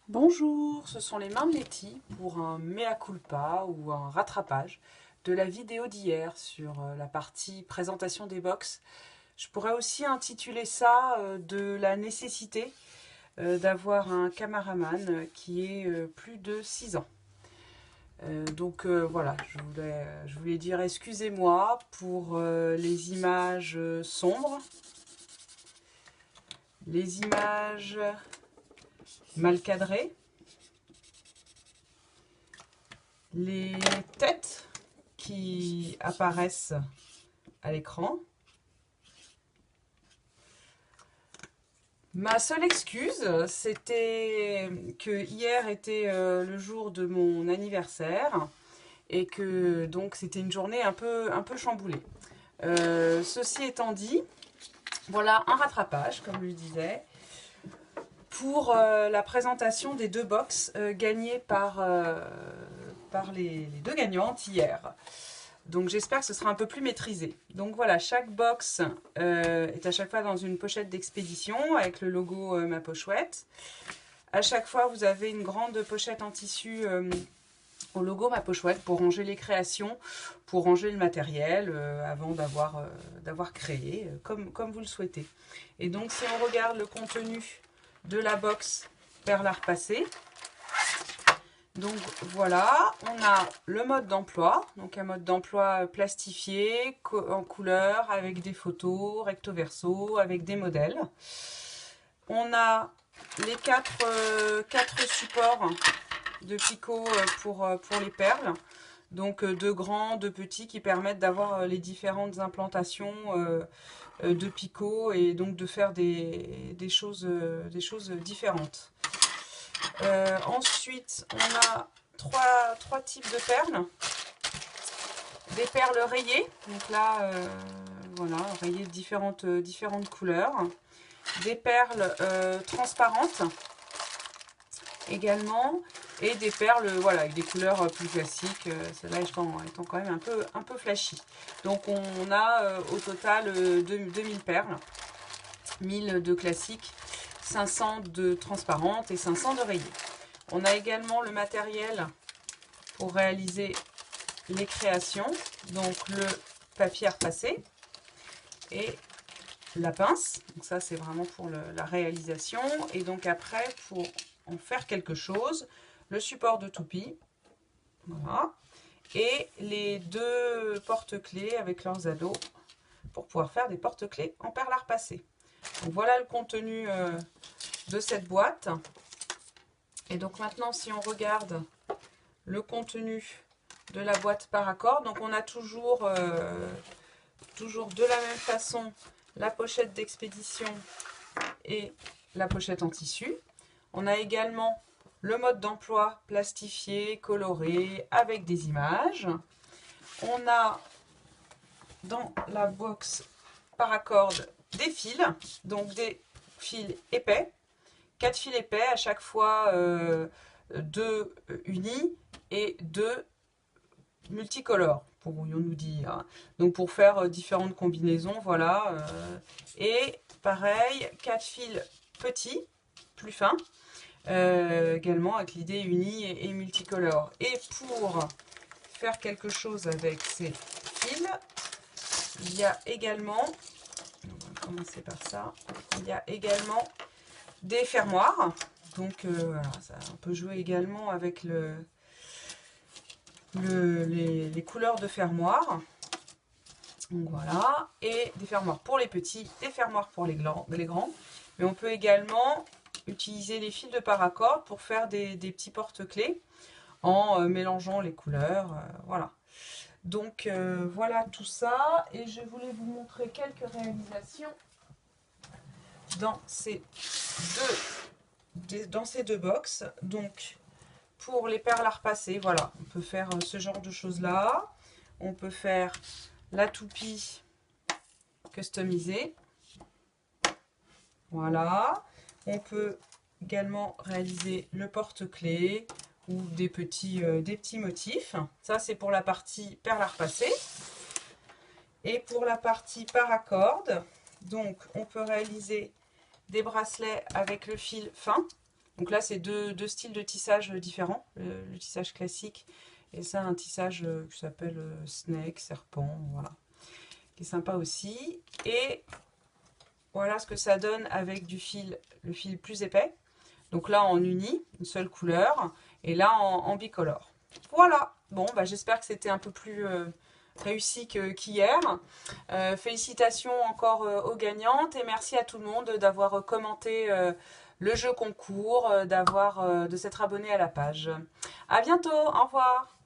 Bonjour, ce sont les mains de Letty pour un mea culpa ou un rattrapage de la vidéo d'hier sur la partie présentation des box. Je pourrais aussi intituler ça de la nécessité d'avoir un caméraman qui ait plus de 6 ans. Voilà, je voulais dire excusez-moi pour les images sombres, les images mal cadrées, les têtes qui apparaissent à l'écran. Ma seule excuse, c'était que hier était le jour de mon anniversaire et que donc c'était une journée un peu chamboulée. Ceci étant dit, voilà un rattrapage, comme je le disais, pour la présentation des deux box gagnées par les deux gagnantes hier. Donc j'espère que ce sera un peu plus maîtrisé. Donc voilà, chaque box est à chaque fois dans une pochette d'expédition avec le logo Ma Pochouette. À chaque fois, vous avez une grande pochette en tissu au logo Ma Pochouette pour ranger les créations, pour ranger le matériel avant d'avoir créé, comme vous le souhaitez. Et donc si on regarde le contenu de la box Perles à repasser, donc voilà, on a le mode d'emploi, donc un mode d'emploi plastifié, en couleur, avec des photos, recto verso, avec des modèles. On a les quatre supports de picot pour les perles, donc deux grands, deux petits qui permettent d'avoir les différentes implantations de picot et donc de faire des choses différentes. Ensuite, on a trois types de perles. Des perles rayées, donc là, voilà, rayées de différentes couleurs. Des perles transparentes également. Et des perles, voilà, avec des couleurs plus classiques, celle-là étant quand même un peu flashy. Donc on a au total 2000 perles, 1000 de classiques, 500 de transparentes et 500 de rayées. On a également le matériel pour réaliser les créations, donc le papier à repasser et la pince. Donc ça c'est vraiment pour la réalisation. Et donc après, pour en faire quelque chose, le support de toupie, voilà, et les deux porte-clés avec leurs ados pour pouvoir faire des porte-clés en perles à repasser. Donc voilà le contenu de cette boîte. Et donc maintenant, si on regarde le contenu de la boîte par accord, donc on a toujours de la même façon la pochette d'expédition et la pochette en tissu. On a également le mode d'emploi plastifié, coloré, avec des images. On a dans la box par accord des fils, donc des fils épais, 4 fils épais à chaque fois, 2 unis et 2 multicolores, pourrions-nous dire. Donc pour faire différentes combinaisons, voilà. Et pareil, 4 fils petits, plus fins, également avec l'idée unie et multicolore. Et pour faire quelque chose avec ces fils, il y a également, on va commencer par ça, il y a également des fermoirs. Donc voilà, on peut jouer également avec les couleurs de fermoirs. Donc voilà, et des fermoirs pour les petits, des fermoirs pour les grands. Mais on peut également utiliser les fils de paracord pour faire des petits porte-clés en mélangeant les couleurs. Voilà. Donc voilà tout ça, et je voulais vous montrer quelques réalisations dans ces deux box. Donc pour les perles à repasser, voilà, on peut faire ce genre de choses là. On peut faire la toupie customisée, voilà. On peut également réaliser le porte-clés ou des petits motifs. Ça c'est pour la partie perles à repasser. Et pour la partie paracorde, donc on peut réaliser des bracelets avec le fil fin, Donc là, c'est deux styles de tissage différents. Le tissage classique et ça, un tissage qui s'appelle snake, serpent, voilà. Qui est sympa aussi. Et voilà ce que ça donne avec le fil plus épais. Donc là, en uni, une seule couleur. Et là, en bicolore. Voilà. Bon, bah, j'espère que c'était un peu plus réussi qu'hier. Félicitations encore aux gagnantes. Et merci à tout le monde d'avoir commenté le jeu concours, de s'être abonné à la page. À bientôt. Au revoir.